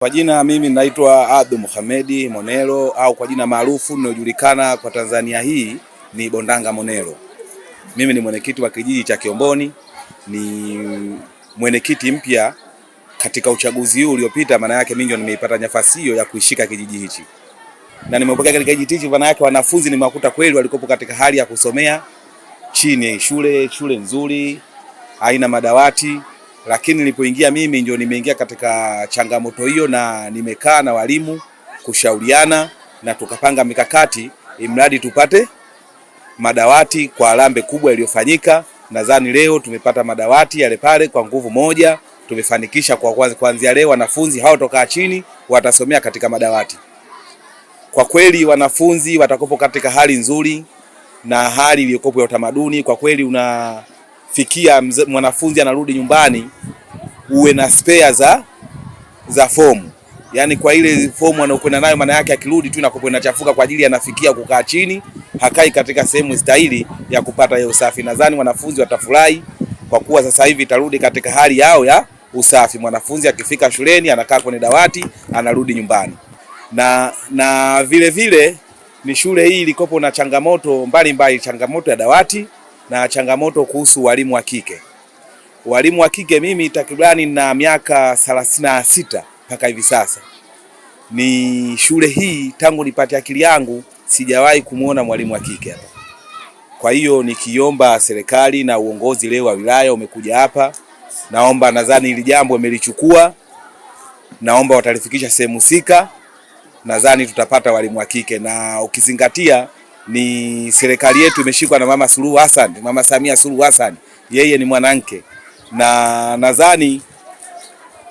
Kwa jina mimi naitwa Abdu Mohamedi Monelo, au kwa jina maarufu linalojulikana kwa Tanzania hii ni Bondanga Monelo. Mimi ni mwenyekiti wa kijiji cha Kiomboni, ni mwenyekiti mpya katika uchaguzi huu uliopita. Maana yake mimi ndio nimeipata nafasi hiyo ya kuishika kijiji hichi. Na nimepokea katika kijiji hichi, maana yake wanafunzi nimewakuta kweli walikopo katika hali ya kusomea chini, shule nzuri, haina madawati. Lakini nilipoingia mimi ndio nimeingia katika changamoto hiyo, na nimekaa na walimu kushauriana na tukapanga mikakati imradi tupate madawati kwa harambee kubwa iliyofanyika. Nadhani leo tumepata madawati yale pale kwa nguvu moja. Tumefanikisha kwa kuanzia leo wanafunzi hao toka chini watasomea katika madawati. Kwa kweli wanafunzi watakopo katika hali nzuri na hali iliyokopo ya utamaduni. Kwa kweli unafikia mwanafunzi anarudi nyumbani uwe na spare za fomu. Yaani kwa ile fomu anayokwenda nayo, maana yake akirudi tu inakopo inachafuka, kwa ajili anafikia kukaa chini, hakai katika sehemu stahili ya kupata hiyo usafi. Nadhani wanafunzi watafurahi kwa kuwa sasa hivi itarudi katika hali yao ya usafi. Mwanafunzi akifika shuleni anakaa kwenye dawati, anarudi nyumbani. Na vile vile ni shule hii ilikopo na changamoto mbalimbali, changamoto ya dawati na changamoto kuhusu walimu wa kike. Walimu wa kike, mimi takribani na miaka 36 mpaka hivi sasa. Ni shule hii tangu nipate akili yangu sijawahi kumuona mwalimu wa kike hapa. Kwa hiyo nikiomba serikali na uongozi leo wa wilaya umekuja hapa, naomba, nadhani hili jambo wamelichukua, naomba watalifikisha sehemu husika. Nadhani tutapata walimu wa kike, na ukizingatia ni serikali yetu imeshikwa na Mama Samia Suluhu Hassan. Yeye ni mwanamke, na nadhani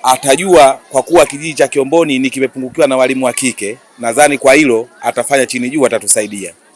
atajua kwa kuwa kijiji cha Kiomboni ni kimepungukiwa na walimu wa kike. Nadhani kwa hilo atafanya chini juu, atatusaidia.